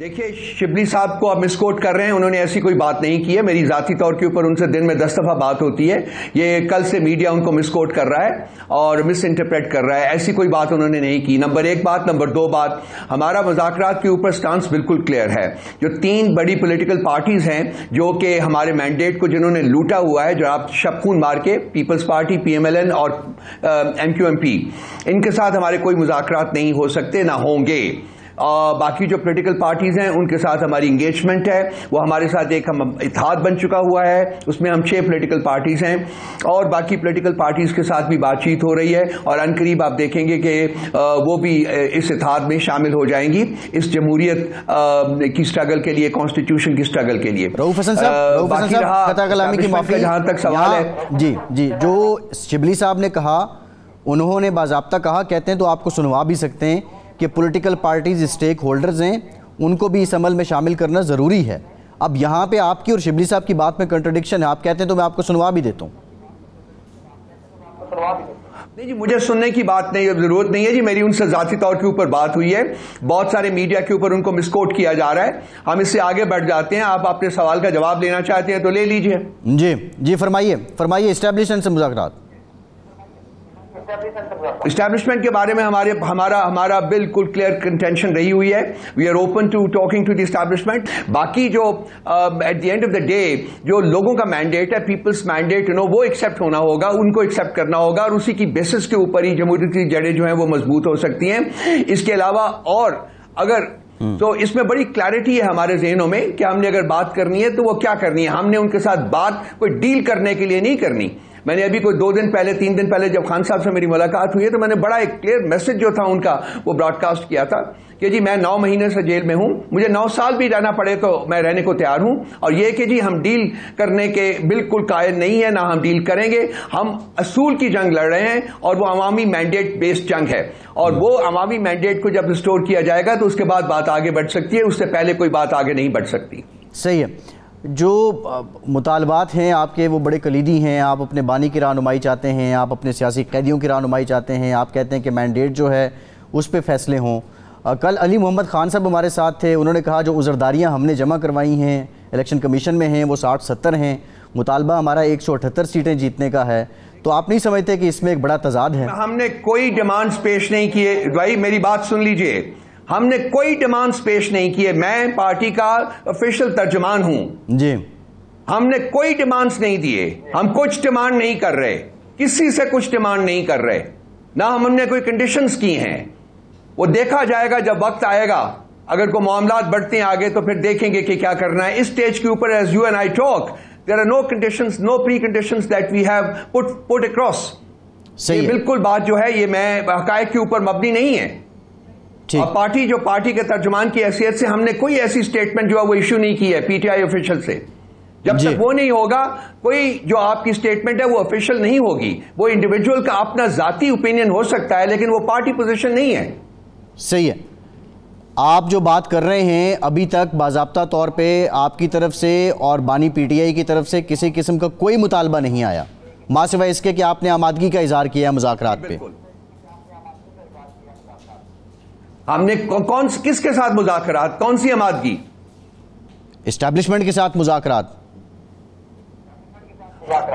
دیکھیے شبلی صاحب کو آپ مس کوٹ کر رہے ہیں، انہوں نے ایسی کوئی بات نہیں کی ہے، میری ذاتی طور کے اوپر ان سے دن میں 10 دفعہ بات ہوتی ہے، یہ کل سے میڈیا ان کو مس کوٹ کر رہا ہے اور مس انٹرپریٹ کر رہا ہے، ایسی کوئی بات انہوں نے نہیں کی. نمبر 1 بات. نمبر 2 بات، ہمارا مذاکرات کے اوپر سٹانس بالکل کلیئر ہے. جو 3 بڑی پولیٹیکل پارٹیز ہیں جو کہ ہمارے مینڈیٹ کو جنہوں نے لوٹا ہوا ہے، جو آپ شب خون مار کے، Peoples Party, P M L N اور MQMP، ان کے ساتھ ہمارے کوئی مذاکرات نہیں ہو سکتے، نہ ہوں گے. باقی جو پولیٹیکل پارٹیز ہیں ان کے ساتھ ہماری انگیجمنٹ ہے، وہ ہمارے ساتھ ایک ہم اتحاد بن چکا ہوا ہے، اس میں ہم 6 پولیٹیکل پارٹیز ہیں اور باقی پولیٹیکل پارٹیز کے ساتھ بھی بات چیت ہو رہی ہے اور ان قریب آپ دیکھیں گے کہ وہ بھی اس اتحاد میں شامل ہو جائیں گی اس جمہوریت کی سٹرگل کے لیے، کانسٹیٹیوشن کی سٹرگل کے لیے. رؤوف حسن صاحب قطع کلامی کی معافی، جہاں تک سوال ہے جی جو شبلی صاحب نے کہا، انہوں نے باضابطہ کہا، کہتے ہیں تو آپ کو سنوا بھی سکتے ہیں کہ پولیٹیکل پارٹیز اسٹیک ہولڈرز ہیں، ان کو بھی اس عمل میں شامل کرنا ضروری ہے. اب یہاں پہ آپ کی اور شبلی صاحب کی بات میں کنٹرڈکشن ہے، آپ کہتے ہیں تو میں آپ کو سنوا بھی دیتا ہوں. نہیں جی، مجھے سننے کی بات نہیں، ضرورت نہیں ہے جی، میری ان سے ذاتی طور کے اوپر بات ہوئی ہے، بہت سارے میڈیا کے اوپر ان کو مس کوٹ کیا جا رہا ہے، ہم اس سے آگے بڑھ جاتے ہیں. آپ اپنے سوال کا جواب لینا چاہتے ہیں تو لے لیجئے. جی فرمائیے اسٹیبلشمنٹ سے مذاکرات. اسٹیبلشمنٹ کے بارے میں ہمارا بالکل کلیئر کنٹینشن رہی ہوئی ہے. We are open to talking to the establishment. باقی جو at the end of the day جو لوگوں کا مینڈیٹ ہے، پیپلز مینڈیٹ، وہ ایکسیپٹ ہونا ہوگا، ان کو ایکسیپٹ کرنا ہوگا اور اسی کی بیسس کے اوپر ہی جمہوریت کی جڑیں جو ہیں وہ مضبوط ہو سکتی ہیں. اس کے علاوہ اور اگر تو اس میں بڑی کلیئرٹی ہے ہمارے ذہنوں میں کہ ہم نے اگر بات کرنی ہے تو وہ کیا کرنی ہے. ہم نے ان کے ساتھ بات کوئی ڈیل کرنے کے لیے نہیں کرنی. میں نے ابھی کوئی 2 دن پہلے 3 دن پہلے جب خان صاحب سے میری ملاقات ہوئی ہے تو میں نے بڑا ایک کلیئر میسج جو تھا ان کا وہ براڈ کاسٹ کیا تھا کہ جی میں 9 مہینے سے جیل میں ہوں، مجھے 9 سال بھی رہنا پڑے تو میں رہنے کو تیار ہوں، اور یہ کہ جی ہم ڈیل کرنے کے بالکل قائل نہیں ہے، نہ ہم ڈیل کریں گے. ہم اصول کی جنگ لڑ رہے ہیں اور وہ عوامی مینڈیٹ بیسڈ جنگ ہے، اور وہ عوامی مینڈیٹ کو جب ریسٹور کیا جائے گا تو اس کے بعد بات آگے بڑھ سکتی ہے، اس سے پہلے کوئی بات آگے نہیں بڑھ سکتی. صحیح ہے. جو مطالبات ہیں آپ کے وہ بڑے کلیدی ہیں. آپ اپنے بانی کی رہنمائی چاہتے ہیں، آپ اپنے سیاسی قیدیوں کی رہنمائی چاہتے ہیں، آپ کہتے ہیں کہ مینڈیٹ جو ہے اس پہ فیصلے ہوں. کل علی محمد خان صاحب ہمارے ساتھ تھے، انہوں نے کہا جو عذرداریاں ہم نے جمع کروائی ہیں الیکشن کمیشن میں ہیں وہ 60-70 ہیں، مطالبہ ہمارا 178 سیٹیں جیتنے کا ہے. تو آپ نہیں سمجھتے کہ اس میں ایک بڑا تضاد ہے؟ ہم نے کوئی ڈیمانڈز پیش نہیں کیے بھائی، میری بات سن لیجئے، ہم نے کوئی ڈیمانڈز پیش نہیں کیے. میں پارٹی کا آفیشیل ترجمان ہوں جی. ہم نے کوئی ڈیمانڈز نہیں دیے، ہم کچھ ڈیمانڈ نہیں کر رہے، کسی سے کچھ ڈیمانڈ نہیں کر رہے، نہ ہم نے کوئی کنڈیشنز کی ہیں. وہ دیکھا جائے گا جب وقت آئے گا، اگر کوئی معاملات بڑھتے ہیں آگے تو پھر دیکھیں گے کہ کیا کرنا ہے. اس سٹیج کے اوپر as you and I talk there are no conditions, no preconditions that we have put across. یہ بالکل بات جو ہے یہ میں حقائق کے اوپر مبنی نہیں ہے. اور پارٹی کے ترجمان کی حیثیت سے ہم نے کوئی ایسی سٹیٹمنٹ جو ہے وہ ایشو نہیں کی ہے پی ٹی آئی آفیشل سے. جب تک وہ نہیں ہوگا کوئی جو آپ کی سٹیٹمنٹ ہے وہ آفیشل نہیں ہوگی. وہ انڈیویجول کا اپنا ذاتی اوپینین ہو سکتا ہے لیکن وہ پارٹی پوزیشن نہیں ہے. صحیح ہے. آپ جو بات کر رہے ہیں ابھی تک باضابطہ طور پہ آپ کی طرف سے اور بانی پی ٹی آئی کی طرف سے کسی قسم کا کوئی مطالبہ نہیں آیا، ماں سوائے اس کے کہ آپ نے آمادگی کا اظہار کیا ہے مذاکرات پہ. ہم نے کس کے ساتھ مذاکرات، کون سی آمادگی؟ اسٹیبلشمنٹ کے ساتھ مذاکرات.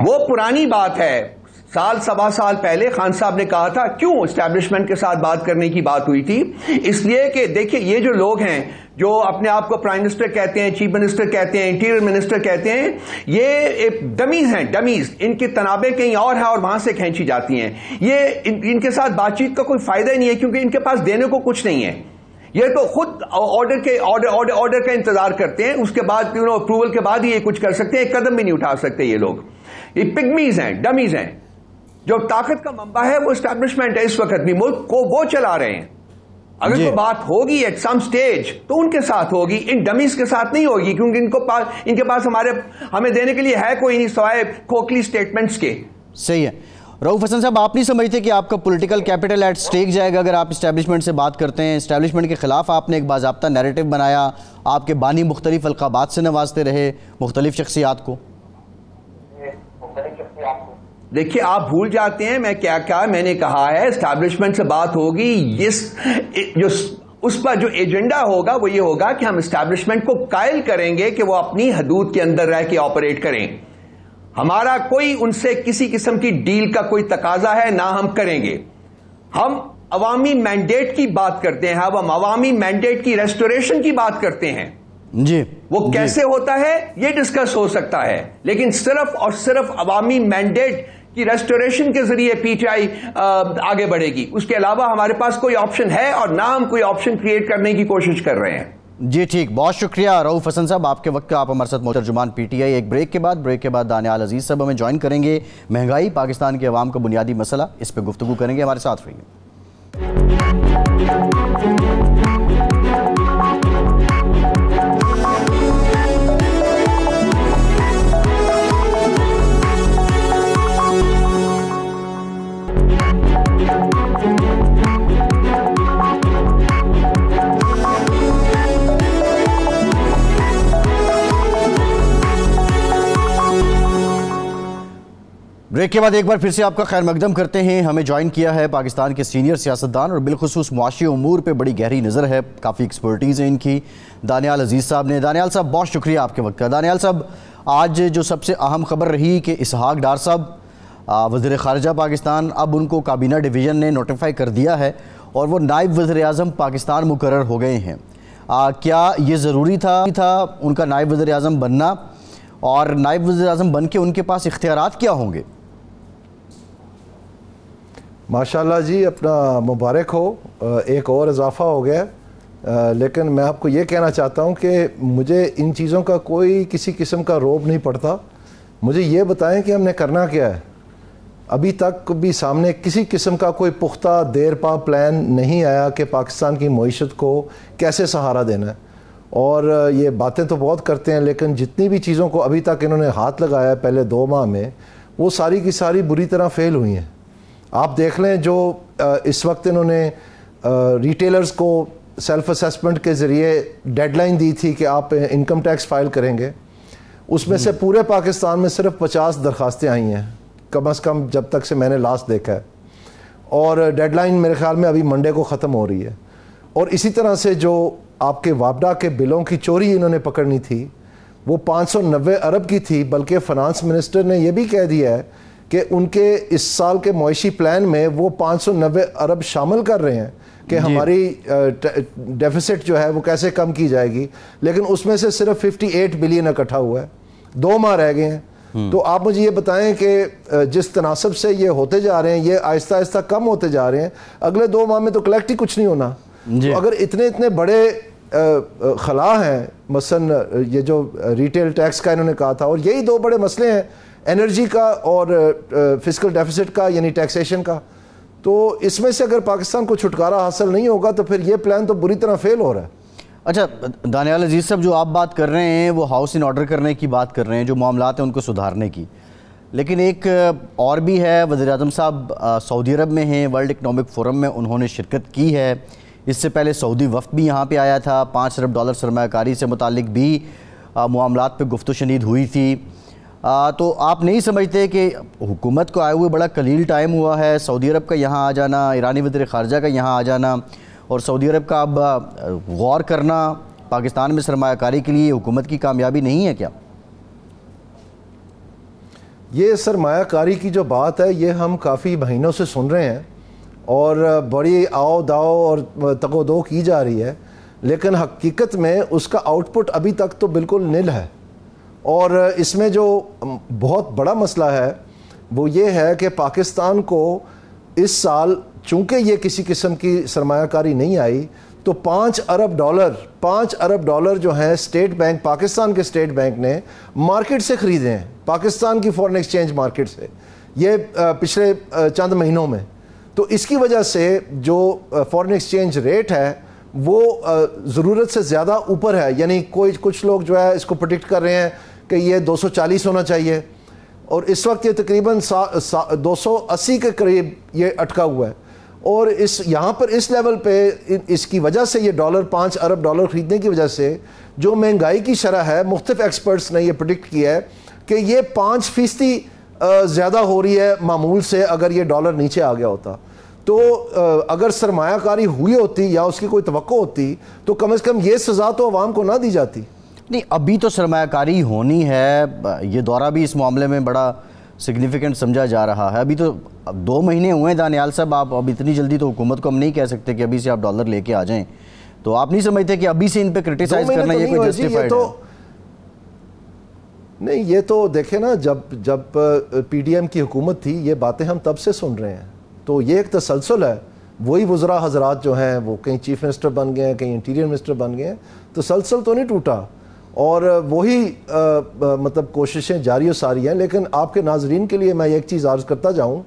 وہ پرانی بات ہے، سوا سال پہلے خان صاحب نے کہا تھا. کیوں اسٹیبلشمنٹ کے ساتھ بات کرنے کی بات ہوئی تھی؟ اس لیے کہ دیکھیں یہ جو لوگ ہیں جو اپنے آپ کو پرائم منسٹر کہتے ہیں، چیف منسٹر کہتے ہیں، انٹیریئر منسٹر کہتے ہیں، یہ ڈمیز ہیں، ڈمیز. ان کی تنابیں کہیں اور ہیں اور وہاں سے کھینچی جاتی ہیں. یہ ان کے ساتھ بات چیت کا کوئی فائدہ ہی نہیں ہے کیونکہ ان کے پاس دینے کو کچھ نہیں ہے. یہ تو خود آرڈر کا انتظار کرتے ہیں، اس کے بعد اپروول کے بعد ہی یہ کچھ کر سکتے ہیں. ایک قدم بھی نہیں اٹھا سکتے یہ لوگ. یہ پگمیز ہیں، ڈمیز ہیں. جو طاقت کا منبع ہے وہ اسٹیبلشمنٹ ہے. اس وقت بھی ملک کو وہ چلا رہے ہیں. اگر کوئی بات ہوگی ایٹ سم سٹیج تو ان کے ساتھ ہوگی، ان ڈمیز کے ساتھ نہیں ہوگی کیونکہ ان کے پاس ہمیں دینے کے لیے ہے کوئی نہیں سوائے کھوکھلی سٹیٹمنٹس کے. صحیح ہے. رؤوف حسن صاحب آپ نہیں سمجھتے کہ آپ کا پولیٹیکل کیپٹل ایٹ سٹیک جائے گا اگر آپ اسٹیبلشمنٹ سے بات کرتے ہیں؟ اسٹیبلشمنٹ کے خلاف آپ نے ایک باضابطہ نیریٹو بنایا، آپ کے بانی مختلف القابات سے نوازتے رہے مختلف شخصیات کو. دیکھیے آپ بھول جاتے ہیں میں کیا میں نے کہا ہے. اسٹیبلشمنٹ سے بات ہوگی، جو اس پر جو ایجنڈا ہوگا وہ یہ ہوگا کہ ہم اسٹیبلشمنٹ کو قائل کریں گے کہ وہ اپنی حدود کے اندر رہ کے آپریٹ کریں. ہمارا کوئی ان سے کسی قسم کی ڈیل کا کوئی تقاضا ہے نہ ہم کریں گے. ہم عوامی مینڈیٹ کی بات کرتے ہیں, اب ہم عوامی مینڈیٹ کی ریسٹوریشن کی بات کرتے ہیں. جی وہ کیسے ہوتا ہے یہ ڈسکس ہو سکتا ہے, لیکن صرف اور صرف عوامی مینڈیٹ کی ریسٹوریشن کے ذریعے پی ٹی آئی آگے بڑھے گی. اس کے علاوہ ہمارے پاس کوئی آپشن ہے اور نہ ہم کوئی آپشن کریٹ کرنے کی کوشش کر رہے ہیں. جی ٹھیک, بہت شکریہ رؤف حسن صاحب آپ کے وقت کا. آپ ہمارے ساتھ ترجمان پی ٹی آئی. ایک بریک کے بعد دانیال عزیز صاحب ہمیں جوائن کریں گے. مہنگائی پاکستان کے عوام کا بنیادی مسئلہ, اس پہ گفتگو کریں گے. ہمارے ساتھ رہیے. بریک کے بعد ایک بار پھر سے آپ کا خیر مقدم کرتے ہیں. ہمیں جوائن کیا ہے پاکستان کے سینئر سیاستدان اور بالخصوص معاشی امور پہ بڑی گہری نظر ہے, کافی ایکسپرٹیز ہے ان کی, دانیال عزیز صاحب نے. دانیال صاحب بہت شکریہ آپ کے وقت کا. دانیال صاحب, آج جو سب سے اہم خبر رہی کہ اسحاق ڈار صاحب وزیر خارجہ پاکستان, اب ان کو کابینہ ڈویژن نے نوٹیفائی کر دیا ہے اور وہ نائب وزیر اعظم پاکستان مقرر ہو گئے ہیں. کیا یہ ضروری تھا ان کا نائب وزیر اعظم بننا, اور نائب وزیر اعظم بن کے ان کے پاس اختیارات کیا ہوں گے؟ ماشاءاللہ جی, اپنا مبارک ہو, ایک اور اضافہ ہو گیا. لیکن میں آپ کو یہ کہنا چاہتا ہوں کہ مجھے ان چیزوں کا کوئی کسی قسم کا روب نہیں پڑتا. مجھے یہ بتائیں کہ ہم نے کرنا کیا ہے. ابھی تک بھی سامنے کسی قسم کا کوئی پختہ دیر پا پلان نہیں آیا کہ پاکستان کی معیشت کو کیسے سہارا دینا ہے. اور یہ باتیں تو بہت کرتے ہیں, لیکن جتنی بھی چیزوں کو ابھی تک انہوں نے ہاتھ لگایا ہے پہلے 2 ماہ میں, وہ ساری کی ساری بری طرح فیل ہوئی ہیں. آپ دیکھ لیں جو اس وقت انہوں نے ریٹیلرز کو سیلف اسیسمنٹ کے ذریعے ڈیڈ لائن دی تھی کہ آپ انکم ٹیکس فائل کریں گے, اس میں سے پورے پاکستان میں صرف 50 درخواستیں آئی ہیں کم از کم جب تک سے میں نے لاسٹ دیکھا ہے. اور ڈیڈ لائن میرے خیال میں ابھی منڈے کو ختم ہو رہی ہے. اور اسی طرح سے جو آپ کے وابڈا کے بلوں کی چوری انہوں نے پکڑنی تھی وہ 590 ارب کی تھی, بلکہ فنانس منسٹر نے یہ بھی کہہ دیا ہے کہ ان کے اس سال کے معاشی پلان میں وہ 590 ارب شامل کر رہے ہیں کہ ہماری ڈیفیسٹ جو ہے وہ کیسے کم کی جائے گی. لیکن اس میں سے صرف 58 بلین اکٹھا ہوا ہے, 2 ماہ رہ گئے ہیں. تو آپ مجھے یہ بتائیں کہ جس تناسب سے یہ ہوتے جا رہے ہیں, یہ آہستہ آہستہ کم ہوتے جا رہے ہیں, اگلے 2 ماہ میں تو کلیکٹ ہی کچھ نہیں ہونا. تو اگر اتنے بڑے خلا ہیں, مثلا یہ جو ریٹیل ٹیکس کا انہوں نے کہا تھا, اور یہی 2 بڑے مسئلے ہیں, انرجی کا اور فسکل ڈیفیسٹ کا یعنی ٹیکسیشن کا, تو اس میں سے اگر پاکستان کو چھٹکارا حاصل نہیں ہوگا تو پھر یہ پلان تو بری طرح فیل ہو رہا ہے. اچھا دانیال عزیز صاحب, جو آپ بات کر رہے ہیں وہ ہاؤس ان آرڈر کرنے کی بات کر رہے ہیں, جو معاملات ہیں ان کو سدھارنے کی, لیکن ایک اور بھی ہے. وزیر اعظم صاحب سعودی عرب میں ہیں, ورلڈ اکنامک فورم میں انہوں نے شرکت کی ہے. اس سے پہلے سعودی وفد بھی یہاں پہ آیا تھا, $5 ارب سرمایہ کاری سے متعلق بھی معاملات پہ گفت و شنید ہوئی تھی. تو آپ نہیں سمجھتے کہ حکومت کو آئے ہوئے بڑا قلیل ٹائم ہوا ہے؟ سعودی عرب کا یہاں آ جانا, ایرانی وزیر خارجہ کا یہاں آ جانا, اور سعودی عرب کا اب غور کرنا پاکستان میں سرمایہ کاری کے لیے حکومت کی کامیابی نہیں ہے کیا؟ یہ سرمایہ کاری کی جو بات ہے یہ ہم کافی مہینوں سے سن رہے ہیں, اور بڑی آؤ داؤ اور تگ و دو کی جا رہی ہے, لیکن حقیقت میں اس کا آؤٹ پٹ ابھی تک تو بالکل نل ہے. اور اس میں جو بہت بڑا مسئلہ ہے وہ یہ ہے کہ پاکستان کو اس سال چونکہ یہ کسی قسم کی سرمایہ کاری نہیں آئی, تو $5 ارب جو ہیں اسٹیٹ بینک, پاکستان کے اسٹیٹ بینک نے مارکیٹ سے خریدے ہیں, پاکستان کی فورن ایکسچینج مارکیٹ سے, یہ پچھلے چند مہینوں میں. تو اس کی وجہ سے جو فورن ایکسچینج ریٹ ہے وہ ضرورت سے زیادہ اوپر ہے. یعنی کچھ لوگ جو ہے اس کو پریڈکٹ کر رہے ہیں کہ یہ 240 ہونا چاہیے, اور اس وقت یہ تقریباً 280 کے قریب یہ اٹکا ہوا ہے. اور یہاں پر اس لیول پہ اس کی وجہ سے یہ $5 ارب خریدنے کی وجہ سے جو مہنگائی کی شرح ہے, مختلف ایکسپرٹس نے یہ پریڈکٹ کیا ہے کہ یہ 5% زیادہ ہو رہی ہے معمول سے اگر یہ ڈالر نیچے آ گیا ہوتا. تو اگر سرمایہ کاری ہوئی ہوتی یا اس کی کوئی توقع ہوتی تو کم از کم یہ سزا تو عوام کو نہ دی جاتی. نہیں ابھی تو سرمایہ کاری ہونی ہے, یہ دورہ بھی اس معاملے میں بڑا سگنیفیکنٹ سمجھا جا رہا ہے. ابھی تو 2 مہینے ہوئے ہیں دانیال صاحب, آپ اب اتنی جلدی تو حکومت کو ہم نہیں کہہ سکتے کہ ابھی سے آپ ڈالر لے کے آ جائیں. تو آپ نہیں سمجھتے کہ ابھی سے ان پہ کرٹیسائز کرنا یہ کوئی جسٹیفائڈ ہے؟ نہیں, یہ تو دیکھیں نا, جب پی ڈی ایم کی حکومت تھی یہ باتیں ہم تب سے سن رہے ہیں. تو یہ ایک تسلسل ہے. وہی وزراء حضرات جو ہیں وہ کہیں چیف منسٹر بن گئے ہیں, کہیں انٹیریئر منسٹر بن گئے ہیں. تسلسل تو نہیں ٹوٹا, اور وہی مطلب کوششیں جاری و ساری ہیں. لیکن آپ کے ناظرین کے لیے میں ایک چیز عرض کرتا جاؤں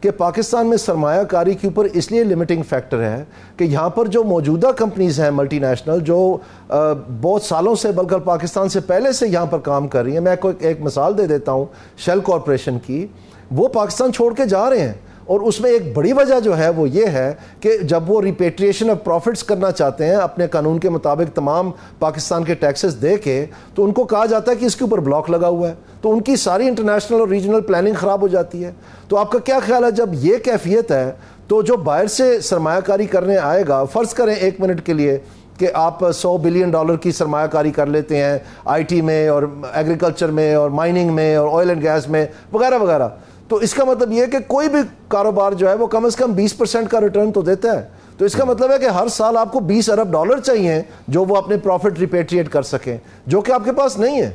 کہ پاکستان میں سرمایہ کاری کے اوپر اس لیے لمیٹنگ فیکٹر ہے کہ یہاں پر جو موجودہ کمپنیز ہیں ملٹی نیشنل, جو بہت سالوں سے بلکہ پاکستان سے پہلے سے یہاں پر کام کر رہی ہیں, میں ایک مثال دے دیتا ہوں شیل کارپوریشن کی, وہ پاکستان چھوڑ کے جا رہے ہیں. اور اس میں ایک بڑی وجہ جو ہے وہ یہ ہے کہ جب وہ ریپیٹریشن آف پروفٹس کرنا چاہتے ہیں اپنے قانون کے مطابق تمام پاکستان کے ٹیکسز دے کے, تو ان کو کہا جاتا ہے کہ اس کے اوپر بلاک لگا ہوا ہے, تو ان کی ساری انٹرنیشنل اور ریجنل پلاننگ خراب ہو جاتی ہے. تو آپ کا کیا خیال ہے جب یہ کیفیت ہے تو جو باہر سے سرمایہ کاری کرنے آئے گا, فرض کریں 1 منٹ کے لیے کہ آپ $100 بلین کی سرمایہ کاری کر لیتے ہیں آئی ٹی میں اور ایگریکلچر میں اور مائننگ میں اور آئل اینڈ گیس میں وغیرہ وغیرہ, تو اس کا مطلب یہ ہے کہ کوئی بھی کاروبار جو ہے وہ کم از کم 20% کا ریٹرن تو دیتا ہے. تو اس کا مطلب ہے کہ ہر سال آپ کو $20 ارب چاہیے جو وہ اپنے پروفٹ ریپیٹریٹ کر سکیں, جو کہ آپ کے پاس نہیں ہے.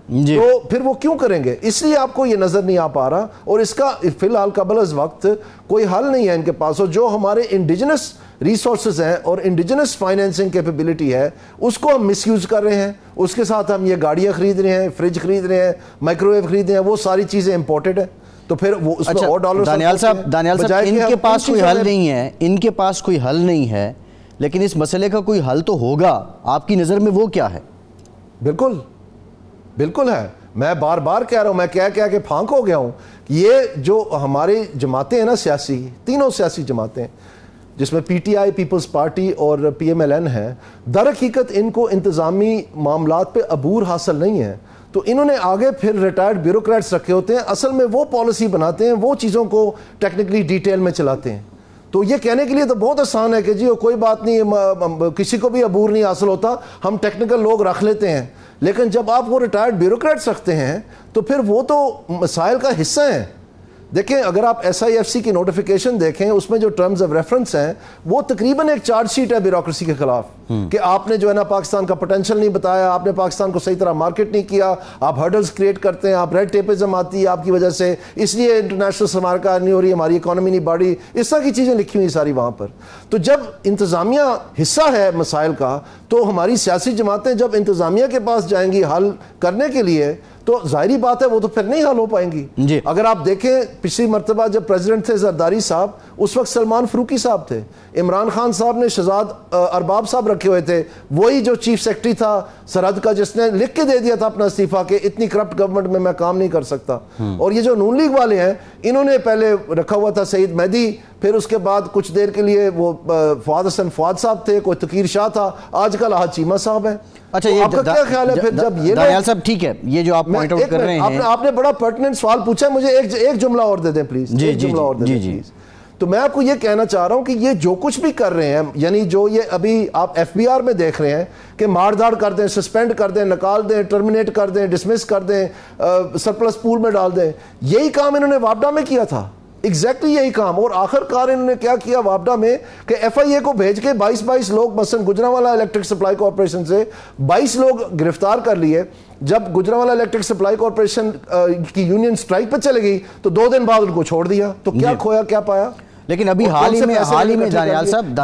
جی. تو پھر وہ کیوں کریں گے؟ اس لیے آپ کو یہ نظر نہیں آ پا رہا, اور اس کا فی الحال قبل از وقت کوئی حل نہیں ہے ان کے پاس. اور جو ہمارے انڈیجنس ریسورسز ہیں اور انڈیجنس فائنینسنگ کیپیبلٹی ہے اس کو ہم مس یوز کر رہے ہیں. اس کے ساتھ ہم یہ گاڑیاں خرید رہے ہیں, فریج خرید رہے ہیں, مائکرو ویو خرید رہے ہیں, وہ ساری چیزیں امپورٹڈ ہیں. تو پھر وہ اس میں اور ڈالر. دانیال صاحب ان کے پاس کوئی حل نہیں ہے, ان کے پاس کوئی حل نہیں ہے, لیکن اس مسئلے کا کوئی حل تو ہوگا. آپ کی نظر میں وہ کیا ہے؟ بالکل ہے. میں بار بار کہہ رہا ہوں, میں کہہ کے پھانک ہو گیا ہوں. یہ جو ہماری جماعتیں ہیں نا سیاسی, تینوں سیاسی جماعتیں جس میں P T I, Peoples Party اور پی ایم ایل این ہے, در حقیقت ان کو انتظامی معاملات پہ عبور حاصل نہیں ہے. تو انہوں نے آگے پھر ریٹائرڈ بیوروکریٹس رکھے ہوتے ہیں, اصل میں وہ پالیسی بناتے ہیں, وہ چیزوں کو ٹیکنیکلی ڈیٹیل میں چلاتے ہیں. تو یہ کہنے کے لیے تو بہت آسان ہے کہ جی کوئی بات نہیں, کسی کو بھی عبور نہیں حاصل ہوتا, ہم ٹیکنیکل لوگ رکھ لیتے ہیں. لیکن جب آپ وہ ریٹائرڈ بیوروکریٹس رکھتے ہیں تو پھر وہ تو مسائل کا حصہ ہیں. دیکھیں اگر آپ ایس آئی ایف سی کی نوٹیفیکیشن دیکھیں, اس میں جو ٹرمز آف ریفرنس ہیں وہ تقریباً ایک چارج شیٹ ہے بیوروکریسی کے خلاف, کہ آپ نے جو ہے نا پاکستان کا پوٹینشیل نہیں بتایا, آپ نے پاکستان کو صحیح طرح مارکیٹ نہیں کیا, آپ ہرڈلز کریٹ کرتے ہیں, آپ ریڈ ٹیپزم آتی ہے آپ کی وجہ سے, اس لیے انٹرنیشنل سرمایہ کاری نہیں ہو رہی, ہماری اکانومی نہیں بڑھ رہی, اس طرح کی چیزیں لکھی ہوئی ساری وہاں پر. تو جب انتظامیہ حصہ ہے مسائل کا, تو ہماری سیاسی جماعتیں جب انتظامیہ کے پاس جائیں گی حل کرنے کے لیے, تو ظاہری بات ہے وہ تو پھر نہیں حل ہو پائیں گی. جی. اگر آپ دیکھیں پچھلی مرتبہ جب پریزیڈنٹ تھے زرداری صاحب, اس وقت سلمان فروکی صاحب تھے, عمران خان صاحب نے شہزاد ارباب صاحب رکھے ہوئے تھے, وہی جو چیف سیکرٹری تھا سرحد کا جس نے لکھ کے دے دیا تھا اپنا استعفیٰ کہ اتنی کرپٹ گورنمنٹ میں کام نہیں کر سکتا. اور یہ جو نون لیگ والے ہیں انہوں نے پہلے رکھا ہوا تھا سعید مہدی, پھر اس کے بعد کچھ دیر کے لیے وہ فواد حسن فواد صاحب تھے, کوئی تقیر شاہ تھا, آج کل احد چیمہ صاحب ہیں. اچھا آپ کا کیا خیال ہے پھر جب یہ دانیال صاحب ٹھیک ہے یہ جو آپ پوائنٹ آؤٹ کر رہے ہیں, آپ نے بڑا پرٹیننٹ سوال پوچھا ہے, مجھے ایک جملہ اور دے دیں پلیز, ایک جملہ اور دے دیں پلیز. تو میں آپ کو یہ کہنا چاہ رہا ہوں کہ یہ جو کچھ بھی کر رہے ہیں, یعنی جو یہ ابھی آپ ایف بی آر میں دیکھ رہے ہیں کہ مار داڑ کر دیں, سسپینڈ کر دیں, نکال دیں, ٹرمینیٹ کر دیں, ڈسمس کر دیں, سرپلس پول میں ڈال دیں, یہی کام انہوں نے وابڈا میں کیا تھا, ایگزیکٹلی یہی کام. اور آخر کار انہوں نے کیا کیا وابڈا میں کہ ایف آئی اے کو بھیج کے 22 لوگ مثلا گجرانوالہ الیکٹرک سپلائی کارپوریشن سے 22 لوگ گرفتار کر لیے. جب گجرانوالہ الیکٹرک سپلائی کارپوریشن کی یونین سٹرائک پہ چلے گئی تو 2 دن بعد ان کو چھوڑ دیا. تو کیا کھویا کیا پایا؟ لیکن ابھی حال ہی میں دانیال صاحب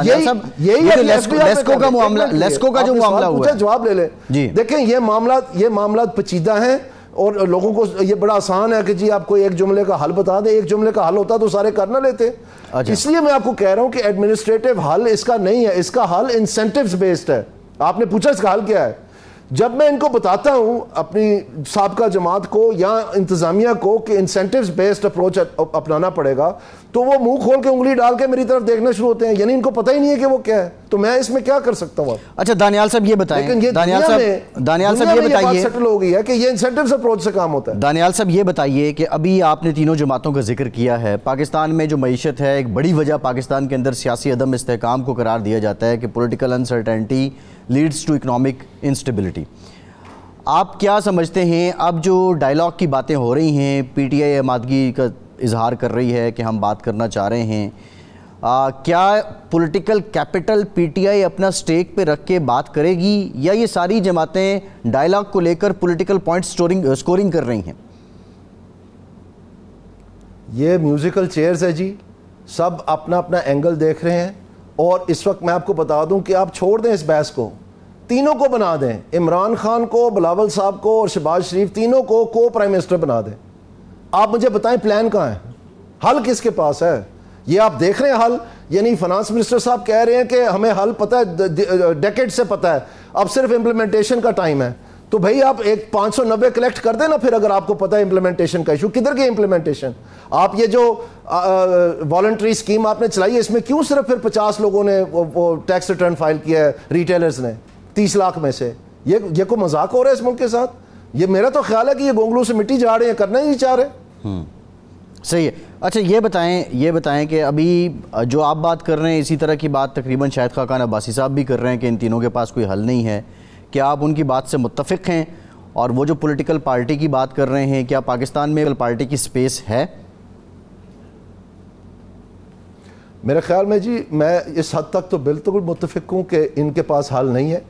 لیسکو کا جو معاملہ ہوا ہے, جواب لے لیں. دیکھیں یہ معاملات پیچیدہ ہیں, اور لوگوں کو یہ بڑا آسان ہے کہ جی آپ کو ایک جملے کا حل بتا دیں, ایک جملے کا حل ہوتا تو سارے کر نہ لیتے. اس لیے میں آپ کو کہہ رہا ہوں کہ ایڈمنسٹریٹو حل اس کا نہیں ہے, اس کا حل انسینٹیوز بیسڈ ہے. آپ نے پوچھا اس کا حل کیا ہے, جب میں ان کو بتاتا ہوں اپنی سابقہ جماعت کو یا انتظامیہ کو کہ انسینٹیوز بیسڈ اپروچ اپنانا پڑے گا تو وہ منہ کھول کے انگلی ڈال کے میری طرف دیکھنا شروع ہوتے ہیں, یعنی ان کو پتہ ہی نہیں ہے کہ وہ کیا ہے, تو میں اس میں کیا کر سکتا ہوں. اچھا دانیال صاحب یہ بتائیں, دانیال صاحب یہ بتائیے, سیٹل ہو گئی ہے کہ یہ انسینٹیوز اپروچ سے کام ہوتا ہے. دانیال صاحب یہ بتائیے کہ ابھی آپ نے تینوں جماعتوں کا ذکر کیا ہے, پاکستان میں جو معیشت ہے ایک بڑی وجہ پاکستان کے اندر سیاسی عدم استحکام کو قرار دیا جاتا ہے کہ political uncertainty leads to economic instability. آپ کیا سمجھتے ہیں اب جو ڈائلاگ کی باتیں ہو رہی ہیں, پی ٹی آئی آمادگی کا اظہار کر رہی ہے کہ ہم بات کرنا چاہ رہے ہیں, کیا پولیٹیکل کیپٹل پی ٹی آئی اپنا سٹیک پہ رکھ کے بات کرے گی, یا یہ ساری جماعتیں ڈائلاگ کو لے کر پولیٹیکل پوائنٹ سکورنگ کر رہی ہیں؟ یہ میوزیکل چیئرز ہے جی, سب اپنا اپنا اینگل دیکھ رہے ہیں. اور اس وقت میں آپ کو بتا دوں کہ آپ چھوڑ دیں اس بحث کو, تینوں کو بنا دیں, عمران خان کو, بلاول صاحب کو اور شہباز شریف, تینوں کو پرائم منسٹر بنا دیں. آپ مجھے بتائیں پلان کہاں ہے, حل کس کے پاس ہے؟ یہ آپ دیکھ رہے ہیں حل, یعنی فنانس منسٹر صاحب کہہ رہے ہیں کہ ہمیں حل پتہ ہے, ڈیکیڈ سے پتہ ہے, اب صرف امپلیمنٹیشن کا ٹائم ہے. تو بھائی آپ ایک 590 کلیکٹ کر دیں نا پھر, اگر آپ کو پتہ ہے امپلیمنٹیشن کا ایشو. کدھر گئی امپلیمنٹیشن؟ آپ یہ جو والنٹری اسکیم آپ نے چلائی ہے, اس میں کیوں صرف پھر 50 لوگوں نے وہ ٹیکس ریٹرن فائل کیا ہے, ریٹیلرز نے 30 لاکھ میں سے؟ یہ کوئی مذاق ہو رہا ہے اس ملک کے ساتھ؟ یہ میرا تو خیال ہے کہ یہ گونگلو سے مٹی جا رہے ہیں, کرنا ہی نہیں چاہ رہے. صحیح ہے. اچھا یہ بتائیں کہ ابھی جو آپ بات کر رہے ہیں اسی طرح کی بات تقریباً شاہد خاقان عباسی صاحب بھی کر رہے ہیں کہ ان تینوں کے پاس کوئی حل نہیں ہے. کیا آپ ان کی بات سے متفق ہیں؟ اور وہ جو پولیٹیکل پارٹی کی بات کر رہے ہیں, کیا پاکستان میں پارٹی کی سپیس ہے؟ میرے خیال میں جی میں اس حد تک تو بالکل متفق ہوں کہ ان کے پاس حل نہیں ہے,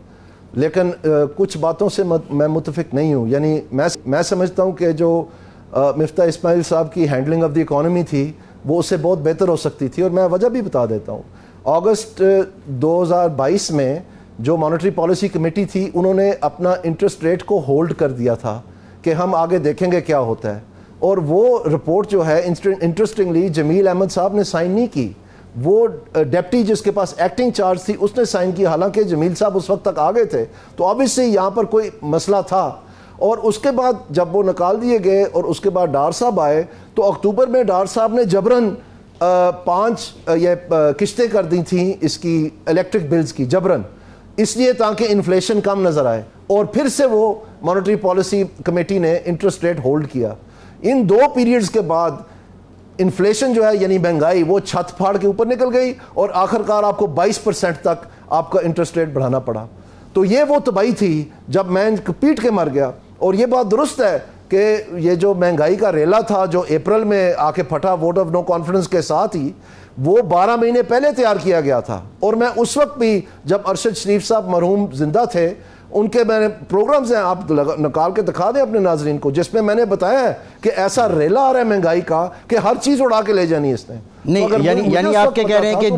لیکن کچھ باتوں سے میں متفق نہیں ہوں. یعنی میں سمجھتا ہوں کہ جو مفتاح اسماعیل صاحب کی ہینڈلنگ آف دی اکانومی تھی وہ اس سے بہت بہتر ہو سکتی تھی, اور میں وجہ بھی بتا دیتا ہوں. اگست 2022 میں جو مانیٹری پالیسی کمیٹی تھی انہوں نے اپنا انٹرسٹ ریٹ کو ہولڈ کر دیا تھا کہ ہم آگے دیکھیں گے کیا ہوتا ہے, اور وہ رپورٹ جو ہے انٹرسٹنگلی جمیل احمد صاحب نے سائن نہیں کی, وہ ڈیپٹی جس کے پاس ایکٹنگ چارج تھی اس نے سائن کی, حالانکہ جمیل صاحب اس وقت تک آگے تھے. تو obviously یہاں پر کوئی مسئلہ تھا. اور اس کے بعد جب وہ نکال دیے گئے اور اس کے بعد ڈار صاحب آئے تو اکتوبر میں ڈار صاحب نے جبراً 5 یہ قسطیں کر دی تھیں اس کی الیکٹرک بلز کی, جبراً, اس لیے تاکہ انفلیشن کم نظر آئے, اور پھر سے وہ مانیٹری پالیسی کمیٹی نے انٹرسٹ ریٹ ہولڈ کیا. ان 2 پیریڈز کے بعد انفلیشن جو ہے یعنی مہنگائی وہ چھت پھاڑ کے اوپر نکل گئی, اور آخرکار آپ کو 22% تک آپ کا انٹرسٹ ریٹ بڑھانا پڑا. تو یہ وہ تباہی تھی جب میں پیٹ کے مر گیا. اور یہ بات درست ہے کہ یہ جو مہنگائی کا ریلا تھا جو اپریل میں آ کے پھٹا ووٹ آف نو کانفیڈنس کے ساتھ ہی, وہ 12 مہینے پہلے تیار کیا گیا تھا. اور میں اس وقت بھی جب ارشد شریف صاحب مرحوم زندہ تھے, ان کے میں نے پروگرامز ہیں, آپ نکال کے دکھا دیں اپنے ناظرین کو, جس میں نے بتایا ہے کہ ایسا ریلا آ رہا ہے مہنگائی کا کہ ہر چیز اڑا کے لے جانی اس نے. نہیں یعنی آپ کیا کہہ رہے ہیں کہ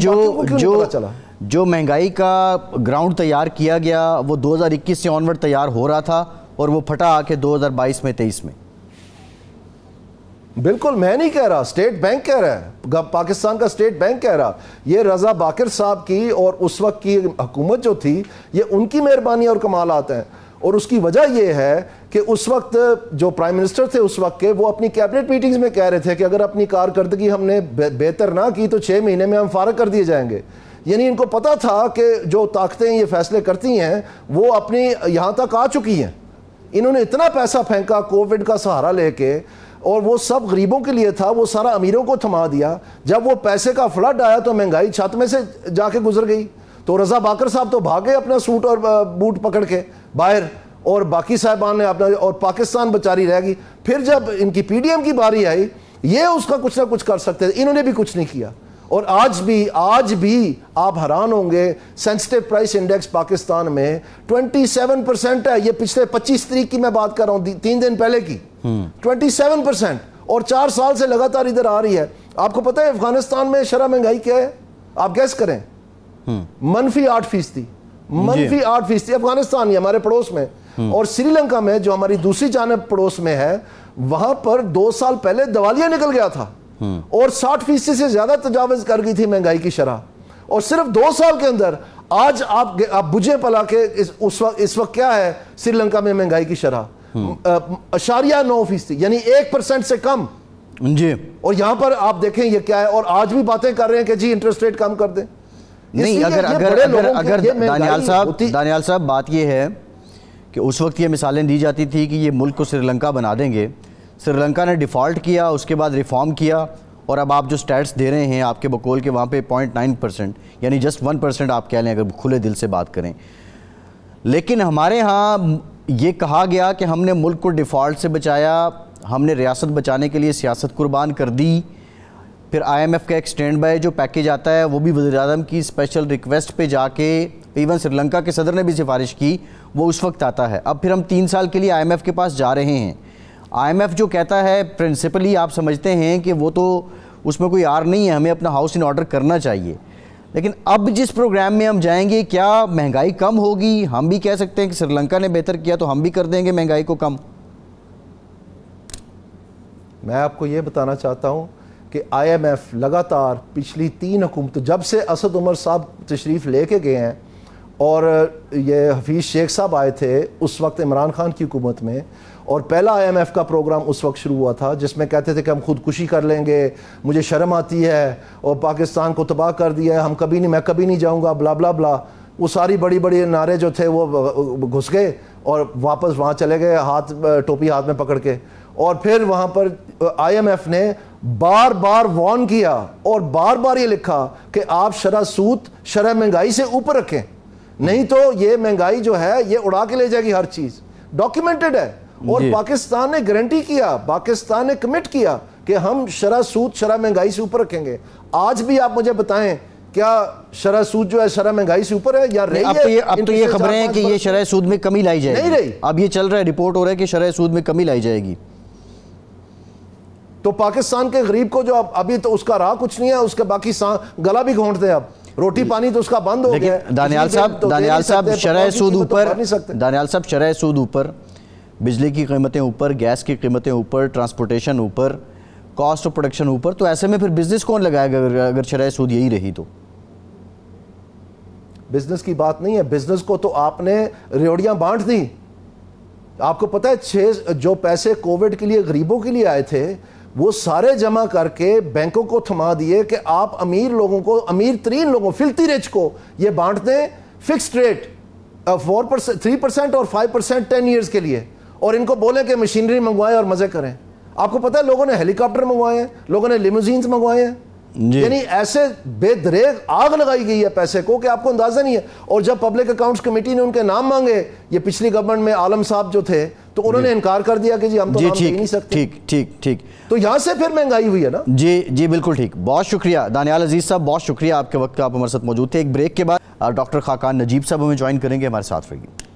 جو مہنگائی کا گراؤنڈ تیار کیا گیا وہ 2021 سے آنورڈ تیار ہو رہا تھا, اور وہ پھٹا آ کے 2022 میں 23 میں. بالکل میں نہیں کہہ رہا, اسٹیٹ بینک کہہ رہا ہے, پاکستان کا اسٹیٹ بینک کہہ رہا. یہ رضا باقر صاحب کی اور اس وقت کی حکومت جو تھی یہ ان کی مہربانی اور کمالات ہیں. اور اس کی وجہ یہ ہے کہ اس وقت جو پرائم منسٹر تھے اس وقت کے, وہ اپنی کیبنٹ میٹنگز میں کہہ رہے تھے کہ اگر اپنی کارکردگی ہم نے بہتر نہ کی تو 6 مہینے میں ہم فارغ کر دیے جائیں گے. یعنی ان کو پتا تھا کہ جو طاقتیں یہ فیصلے کرتی ہیں وہ اپنی یہاں تک آ چکی ہیں. انہوں نے اتنا پیسہ پھینکا کووڈ کا سہارا لے کے, اور وہ سب غریبوں کے لیے تھا, وہ سارا امیروں کو تھما دیا. جب وہ پیسے کا فلڈ آیا تو مہنگائی چھت میں سے جا کے گزر گئی. تو رضا باقر صاحب تو بھاگے اپنا سوٹ اور بوٹ پکڑ کے باہر, اور باقی صاحبان نے اپنا, اور پاکستان بچاری رہ گئی. پھر جب ان کی پی ڈی ایم کی باری آئی, یہ اس کا کچھ نہ کچھ کر سکتے تھے, انہوں نے بھی کچھ نہیں کیا. اور آج بھی آپ حیران ہوں گے, سینسٹیو پرائس انڈیکس پاکستان میں 27% ہے. یہ پچھلے 25 تاریخ کی میں بات کر رہا ہوں, 3 دن پہلے کی, 27%, اور 4 سال سے لگاتار ادھر آ رہی ہے. آپ کو پتہ ہے افغانستان میں شرح مہنگائی کیا ہے؟ آپ گیس کریں. -8%. -8% افغانستان ہی ہمارے پڑوس میں. اور سری لنکا میں جو ہماری دوسری جانب پڑوس میں ہے, وہاں پر 2 سال پہلے دیوالیہ نکل گیا تھا, اور 60% سے زیادہ تجاوز کر گئی تھی مہنگائی کی شرح. اور صرف 2 سال کے اندر آج آپ بجھے پلا کے اس وقت کیا ہے سری لنکا میں مہنگائی کی شرح 0.9%، یعنی 1% سے کم جی. اور یہاں پر آپ دیکھیں یہ کیا ہے، اور آج بھی باتیں کر رہے ہیں کہ جی انٹرسٹ ریٹ کم کر دیں. نہیں، اگر دانیال صاحب بات یہ ہے کہ اس وقت یہ مثالیں دی جاتی تھی کہ یہ ملک کو سری لنکا بنا دیں گے. سری لنکا نے ڈیفالٹ کیا، اس کے بعد ریفارم کیا، اور اب آپ جو سٹیٹس دے رہے ہیں آپ کے بقول کے وہاں پہ 0.9%، یعنی جسٹ 1% آپ کہہ لیں اگر کھلے دل سے بات کریں. لیکن ہمارے ہاں یہ کہا گیا کہ ہم نے ملک کو ڈیفالٹ سے بچایا، ہم نے ریاست بچانے کے لیے سیاست قربان کر دی. پھر آئی ایم ایف کا ایک سٹینڈ بائی جو پیکیج آتا ہے وہ بھی وزیر اعظم کی اسپیشل ریکویسٹ پہ جا کے، ایون سری لنکا کے صدر نے بھی سفارش کی، وہ اس وقت آتا ہے. اب پھر ہم 3 سال کے لیے آئی ایم ایف کے پاس جا رہے ہیں. آئی ایم ایف جو کہتا ہے پرنسپلی آپ سمجھتے ہیں کہ وہ تو اس میں کوئی آر نہیں ہے، ہمیں اپنا ہاؤس ان آرڈر کرنا چاہیے. لیکن اب جس پروگرام میں ہم جائیں گے کیا مہنگائی کم ہوگی؟ ہم بھی کہہ سکتے ہیں کہ سری لنکا نے بہتر کیا تو ہم بھی کر دیں گے مہنگائی کو کم. میں آپ کو یہ بتانا چاہتا ہوں کہ آئی ایم ایف لگاتار پچھلی 3 حکومتوں، جب سے اسد عمر صاحب تشریف لے کے گئے ہیں اور یہ حفیظ شیخ صاحب آئے تھے اس وقت عمران خان کی حکومت میں، اور پہلا آئی ایم ایف کا پروگرام اس وقت شروع ہوا تھا جس میں کہتے تھے کہ ہم خودکشی کر لیں گے، مجھے شرم آتی ہے اور پاکستان کو تباہ کر دیا ہے، میں کبھی نہیں جاؤں گا، بلا بلا بلا. وہ ساری بڑی بڑی نعرے جو تھے وہ گھس گئے اور واپس وہاں چلے گئے ٹوپی ہاتھ میں پکڑ کے. اور پھر وہاں پر آئی ایم ایف نے بار بار وارن کیا اور بار بار یہ لکھا کہ آپ شرح سود شرح مہنگائی سے اوپر رکھیں، نہیں تو یہ مہنگائی جو ہے یہ اڑا کے لے جائے گی ہر چیز. ڈاکیومنٹڈ ہے. اور پاکستان نے گارنٹی کیا، پاکستان نے کمٹ کیا کہ ہم شرح سود شرح مہنگائی سے اوپر رکھیں گے. آج بھی آپ مجھے بتائیں کیا شرح سود جو ہے شرح مہنگائی سے اوپر ہے یا رہی ہے؟ اب تو یہ خبریں ہیں کہ یہ شرح سود میں کمی لائی جائے گی. نہیں رہی. اب یہ چل رہا ہے، رپورٹ ہو رہا ہے کہ شرح سود میں کمی لائی جائے گی. تو پاکستان کے غریب کو جو ابھی تو اس کا راہ کچھ نہیں ہے، اس کے باقی گلا بھی گھونٹ دے، اب روٹی پانی تو اس کا بند ہو گیا. دانیال صاحب شرح سود اوپر، دانیال صاحب شرح سود اوپر، بجلی کی قیمتیں اوپر، گیس کی قیمتیں اوپر، ٹرانسپورٹیشن اوپر، کاسٹ آف پروڈکشن اوپر. تو ایسے میں پھر بزنس کون لگائے گا اگر شرح سود یہی رہی تو؟ بزنس کی بات نہیں ہے، بزنس کو تو آپ نے ریوڑیاں بانٹ دی. آپ کو پتہ ہے جو پیسے کووڈ کے لیے غریبوں کے لیے آئے تھے وہ سارے جمع کر کے بینکوں کو تھما دیے کہ آپ امیر لوگوں کو، امیر ترین لوگوں، فلتی رچ کو یہ بانٹ دیں فکسڈ ریٹ 3% اور 5% 10 ایئرز کے لیے، اور ان کو بولیں کہ مشینری منگوائیں اور مزے کریں. آپ کو پتہ ہے لوگوں نے ہیلی کاپٹر منگوائے ہیں، لوگوں نے لیموزینز منگوائے ہیں. یعنی ایسے بے دریغ آگ لگائی گئی ہے پیسے کو کہ آپ کو اندازہ نہیں ہے. اور جب پبلک اکاؤنٹس کمیٹی نے ان کے نام مانگے، یہ پچھلی گورنمنٹ میں عالم صاحب جو تھے، تو انہوں نے انکار کر دیا کہ جی ہم تو نام دے نہیں سکتے. ٹھیک. تو یہاں سے پھر مہنگائی ہوئی ہے نا. جی بالکل ٹھیک. بہت شکریہ دانیال عزیز صاحب، بہت شکریہ آپ کے وقت کا، آپ ہمارے ساتھ موجود تھے. ایک بریک کے بعد ڈاکٹر خاقان نجیب صاحب ہمیں جوائن کریں گے، ہمارے ساتھ رہیے.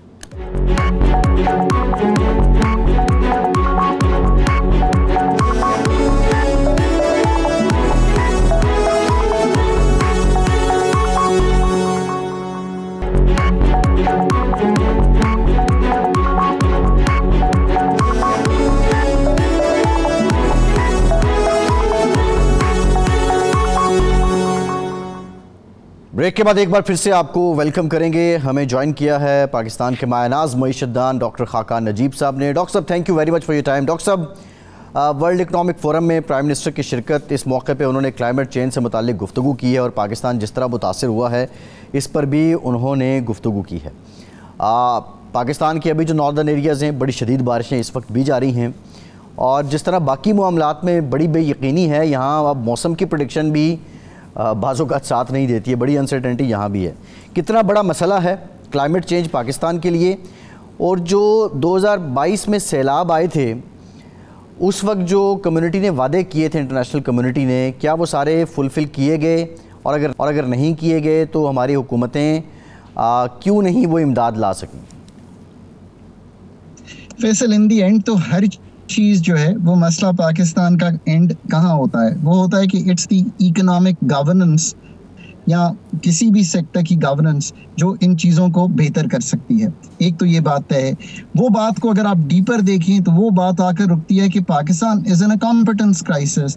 بریک کے بعد ایک بار پھر سے آپ کو ویلکم کریں گے. ہمیں جوائن کیا ہے پاکستان کے مایہ ناز معیشت دان ڈاکٹر خاقان نجیب صاحب نے. ڈاکٹر صاحب thank you very much for your time. Doctor صاحب ورلڈ اکنامک فورم میں پرائم منسٹر کی شرکت، اس موقع پہ انہوں نے کلائمیٹ چینج سے متعلق گفتگو کی ہے اور پاکستان جس طرح متاثر ہوا ہے اس پر بھی انہوں نے گفتگو کی ہے. پاکستان کے ابھی جو ناردرن ایریاز ہیں بڑی شدید بارشیں اس وقت بھی جاری ہیں، اور جس طرح باقی معاملات میں بڑی بے یقینی ہے، یہاں اب موسم کی پریڈکشن بھی بعض اوقات ساتھ نہیں دیتی ہے، بڑی انسرٹنٹی یہاں بھی ہے. کتنا بڑا مسئلہ ہے کلائمیٹ چینج پاکستان کے لیے؟ اور جو 2022 میں سیلاب آئے تھے اس وقت جو کمیونٹی نے وعدے کیے تھے، انٹرنیشنل کمیونٹی نے، کیا وہ سارے فلفل کیے گئے؟ اور اگر نہیں کیے گئے تو ہماری حکومتیں کیوں نہیں وہ امداد لا سکیں؟ فیصل ان دی اینڈ تو ہر چیز جو ہے وہ مسئلہ پاکستان کا اینڈ کہاں ہوتا ہے؟ وہ ہوتا ہے کہ اٹس دی اکنامک گورننس یا کسی بھی سیکٹر کی گورننس جو ان چیزوں کو بہتر کر سکتی ہے. ایک تو یہ بات ہے. وہ بات کو اگر آپ ڈیپر دیکھیں تو وہ بات آ کر رکتی ہے کہ پاکستان از ان اے کمپٹنس کرائسس.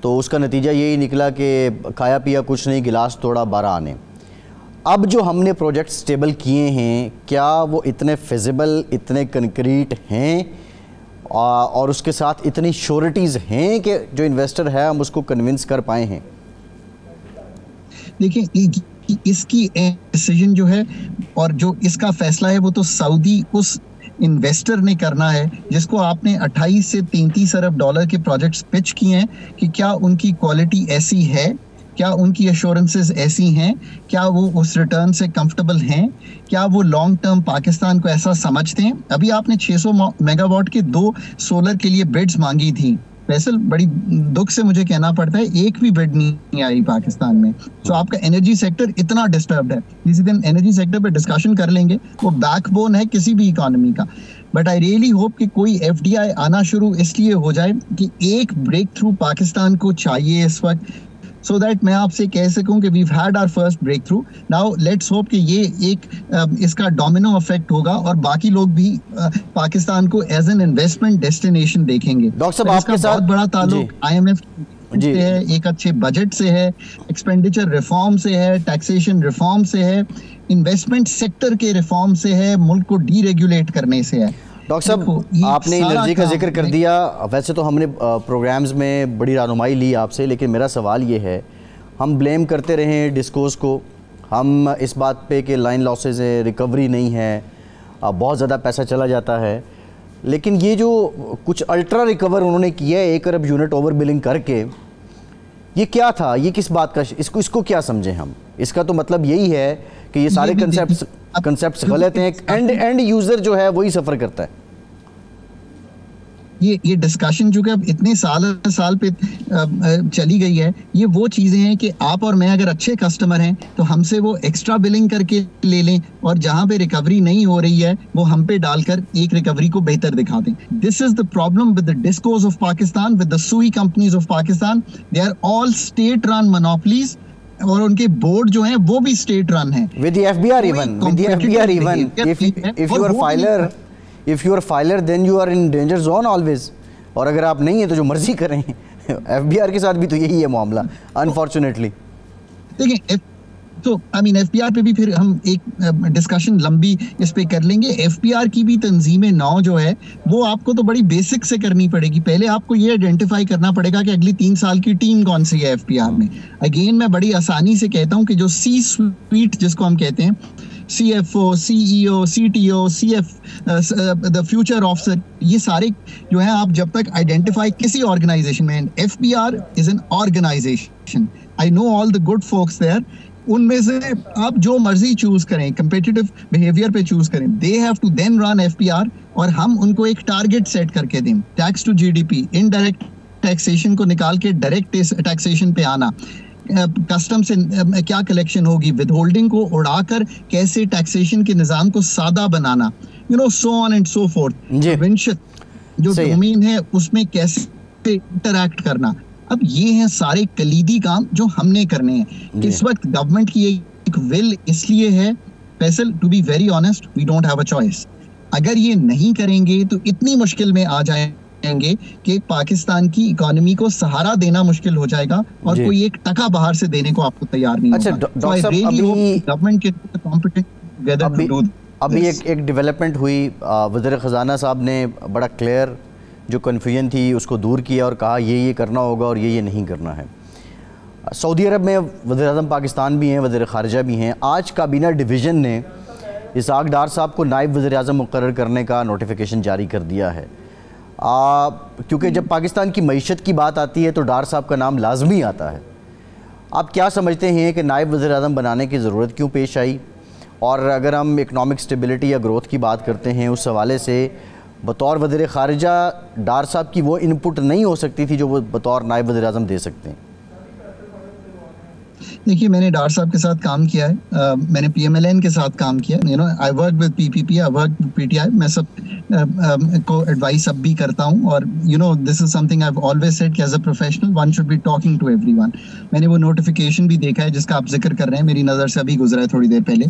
تو اس کا نتیجہ یہی نکلا کہ کھایا پیا کچھ نہیں، گلاس توڑا 12 آنے۔ اب جو ہم نے پروجیکٹ سٹیبل کیے ہیں کیا وہ اتنے فیزیبل، اتنے کنکریٹ ہیں اور اس کے ساتھ اتنی شورٹیز ہیں کہ جو انویسٹر ہے ہم اس کو کنونس کر پائے ہیں؟ دیکھیں اس کی ڈیسیجن جو ہے اور جو اس کا فیصلہ ہے وہ تو سعودی اس انویسٹر نے کرنا ہے جس کو آپ نے 28 سے 33 ارب ڈالر کے پروجیکٹس پچ کیے ہیں کہ کیا ان کی کوالٹی ایسی ہے، کیا ان کی ایشورنسز ایسی ہیں، کیا وہ اس ریٹرن سے کمفرٹیبل ہیں، کیا وہ لانگ ٹرم پاکستان کو ایسا سمجھتے ہیں۔ ابھی آپ نے 600 میگا واٹ کے 2 سولر کے لیے بڈز مانگی تھی، فیصل بڑی دکھ سے مجھے کہنا پڑتا ہے ایک بھی بڈ نہیں آئی پاکستان میں۔ تو آپ کا انرجی سیکٹر اتنا ڈسٹربڈ ہے، کسی دن انرجی سیکٹر پہ ڈسکشن کر لیں گے، وہ بیک بون ہے کسی بھی اکانومی کا۔ بٹ آئی ریئلی ہوپ کہ کوئی ایف ڈی آئی آنا شروع اس لیے ہو جائے کہ ایک بریک تھرو پاکستان کو چاہیے اس وقت، سو دیٹ میں آپ سے کہہ سکوں کہ we've had our first breakthrough. Now let's hope کہ یہ ایک اس کا ڈومینو افیکٹ ہوگا اور باقی لوگ بھی پاکستان کو ایز این انویسٹمنٹ ڈیسٹینیشن دیکھیں گے۔ ڈاکٹر صاحب آپ کے ساتھ بہت بڑا تعلق آئی ایم ایف سے ہے، ایک اچھے بجٹ سے ہے، ایکسپینڈیچر ریفارم سے ہے، ٹیکسیشن ریفارم سے ہے، انویسٹمنٹ سیکٹر کے ریفارم سے ہے، ملک کو ڈی ریگولیٹ کرنے سے ہے۔ ڈاکٹر صاحب آپ نے انرجی کا ذکر کر دیا، ویسے تو ہم نے پروگرامز میں بڑی رہنمائی لی آپ سے، لیکن میرا سوال یہ ہے ہم بلیم کرتے رہیں ڈسکوز کو، ہم اس بات پہ کہ لائن لاسز ہے، ریکوری نہیں ہے، بہت زیادہ پیسہ چلا جاتا ہے، لیکن یہ جو کچھ الٹرا ریکور انہوں نے کیا ہے 1 ارب یونٹ اوور بلنگ کر کے، یہ کیا تھا؟ یہ کس بات کا اس کو کیا سمجھیں ہم؟ اس کا تو مطلب یہی ہے کہ یہ سارے کنسیپٹس غلط ہیں، اینڈ یوزر جو ہے وہی سفر کرتا ہے۔ یہ ڈسکشن جو کہ اب اتنے سال پہ چلی گئی ہے، یہ وہ چیزیں ہیں کہ آپ اور میں اگر اچھے کسٹمر ہیں تو ہم سے وہ ایکسٹرا بلنگ کر کے لے لیں، اور جہاں پہ ریکوری نہیں ہو رہی ہے وہ ہم پہ ڈال کر ایک ریکوری کو بہتر دکھا دیں۔ This is the problem with the discos of Pakistan, with the Sui companies of Pakistan, they are all state run monopolies, اور ان کے بورڈ جو ہیں وہ بھی اسٹیٹ رن ہیں۔ with the FBR even if you are filer then you are in danger zone always، اور اگر آپ نہیں ہیں تو جو مرضی کریں۔ FBR کے ساتھ بھی تو یہی ہے معاملہ unfortunately۔ دیکھیں تو ایف پی آر پہ بھی پھر ہم ایک ڈسکشن لمبی اس پہ کر لیں گے۔ ایف پی آر کی بھی تنظیم نو جو ہے وہ آپ کو تو بڑی بیسک سے کرنی پڑے گی۔ پہلے آپ کو یہ آئیڈینٹیفائی کرنا پڑے گا کہ اگلی 3 سال کی ٹیم کون سی ہے ایف پی آر میں۔ اگین میں بڑی آسانی سے کہتا ہوں کہ جو سی سویٹ جس کو ہم کہتے ہیں، C F O, C E O, C T O, C F the future officer, یہ سارے جو ہیں آپ جب تک آئیڈینٹیفائی کسی آرگنائزیشن میں، F P R is an organisation, I know all the good folks there, ان میں سے آپ جو مرضی چوز کریں، کمپیٹیٹو بیہیویئر پہ چوز کریں، they have to then run F P R, اور ہم ان کو ایک ٹارگٹ سیٹ کر کے دیں، tax to G D P, indirect taxation کو نکال کے ڈائریکٹ ٹیکسیشن پہ آنا، کسٹم سے کیا کلیکشن ہوگی، ود ہولڈنگ کو اڑا کر کیسے ٹیکسیشن کے نظام کو سادہ بنانا، سو آن اینڈ سو فورتھ، جو ڈومین ہے اس میں کیسے انٹریکٹ کرنا۔ اب یہ ہیں سارے کلیدی کام جو ہم نے کرنے ہیں۔ اس وقت گورنمنٹ کی ایک ول اس لیے ہے Faisal, to be very honest, we don't have a choice. اگر یہ نہیں کریں گے تو اتنی مشکل میں آ جائیں گے کہ پاکستان کی اکانومی کو سہارا دینا مشکل ہو جائے گا، اور کوئی ایک ٹکا باہر سے دینے کو آپ کو تیار نہیں ہوگا۔ ابھی ایک ڈیولپمنٹ ہوئی، وزیر خزانہ صاحب نے بڑا کلیئر جو کنفیوژن تھی اس کو دور کیا اور کہا یہ کرنا ہوگا اور یہ نہیں کرنا ہے۔ سعودی عرب میں وزیر اعظم پاکستان بھی ہیں، وزیر خارجہ بھی ہیں۔ آج کابینہ ڈویژن نے اسحاق ڈار صاحب کو نائب وزیر اعظم مقرر کرنے کا نوٹیفیکیشن جاری کر دیا ہے، کیونکہ جب پاکستان کی معیشت کی بات آتی ہے تو ڈار صاحب کا نام لازمی آتا ہے۔ آپ کیا سمجھتے ہیں کہ نائب وزیر اعظم بنانے کی ضرورت کیوں پیش آئی؟ اور اگر ہم اکنامک سٹیبلٹی یا گروتھ کی بات کرتے ہیں اس حوالے سے بطور وزیر خارجہ ڈار صاحب کی وہ انپٹ نہیں ہو سکتی تھی جو وہ بطور نائب وزیر اعظم دے سکتے ہیں؟ دیکھیے میں نے ڈار صاحب کے ساتھ کام کیا ہے، میں نے پی ایم ایل این کے ساتھ کام کیا، I work with P P P, I work with P T I, میں سب کو ایڈوائس اب بھی کرتا ہوں، اور this is something I have always said کہ as a professional one should be talking to everyone. میں نے وہ نوٹیفیکیشن بھی دیکھا ہے جس کا آپ ذکر کر رہے ہیں، میری نظر سے ابھی گزرا ہے تھوڑی دیر پہلے۔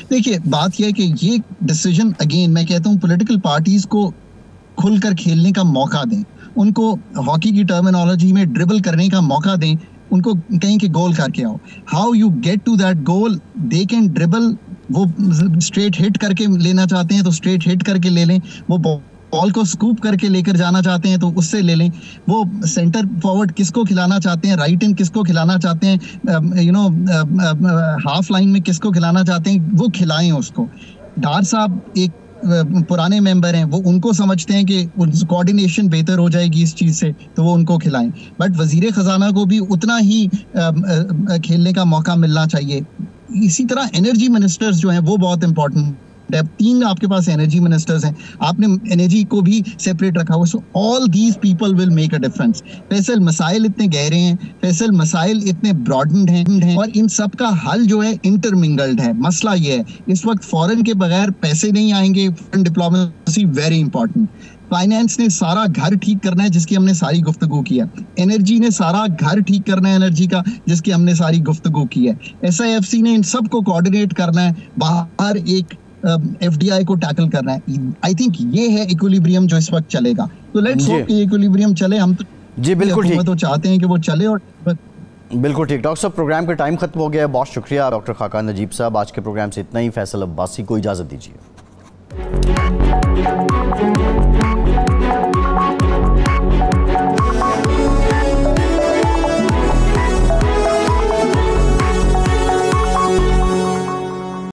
دیکھیے بات یہ ہے کہ یہ ڈیسیجن اگین میں کہتا ہوں پولیٹیکل پارٹیز کو کھل کر کھیلنے کا موقع دیں، ان کو ہاکی کی ٹرمینالوجی میں ڈربل کرنے کا موقع دیں, ان کو کہیں کہ گول کر کے آؤ. How you get to that goal, they can dribble, وہ اسٹریٹ ہٹ کر کے لینا چاہتے ہیں تو اسٹریٹ ہٹ کر کے لے لیں, وہ بال کو سکوپ کر کے لے کر جانا چاہتے ہیں تو اس سے لے لیں, وہ سینٹر فارورڈ کس کو کھلانا چاہتے ہیں, رائٹ ان کس کو کھلانا چاہتے ہیں, ہاف لائن میں کس کو کھلانا چاہتے ہیں, وہ کھلائیں اس کو. ڈار صاحب ایک پرانے ممبر ہیں, وہ ان کو سمجھتے ہیں کہ کوآرڈینیشن بہتر ہو جائے گی اس چیز سے, تو وہ ان کو کھلائیں. بٹ وزیر خزانہ کو بھی اتنا ہی کھیلنے کا موقع ملنا چاہیے. اسی طرح انرجی منسٹرز جو ہیں وہ بہت امپورٹنٹ. 3 آپ کے پاس انرجی منسٹرز ہیں, آپ نے انرجی کو بھی سیپریٹ رکھا ہوا. So all these people will make a difference. فیصل مسائل اتنے گہرے ہیں, فیصل مسائل اتنے براڈنڈ ہیں, اور ان سب کا حل جو ہے انٹرمنگلڈ ہے. مسئلہ یہ ہے اس وقت فورن کے بغیر پیسے نہیں آئیں گے. فورن ڈپلومیسی ویری امپورٹنٹ. فائنینس نے سارا گھر ٹھیک کرنا ہے جس کی ہم نے ساری گفتگو کی ہے. انرجی نے سارا گھر ٹھیک کرنا ہے انرجی کا جس کی ہم نے ساری گفتگو کی ہے. SIFC نے ان سب کو کوآرڈینیٹ کرنا ہے, باہر ایک FDI کو ٹیکل کرنا ہے. آئی تھنک یہ ہے ایکولیبریم جو اس وقت چلے گا. تو لیٹس ہوپ کہ ایکولیبریم چلے. ہم تو جی بالکل ٹھیک, تو چاہتے ہیں کہ وہ چلے. اور بالکل ٹھیک. ڈاکٹر صاحب پروگرام کا ٹائم ختم ہو گیا ہے. بہت شکریہ ڈاکٹر خاقان نجیب صاحب. آج کے پروگرام سے اتنا ہی. فیصل عباسی کو اجازت دیجیے.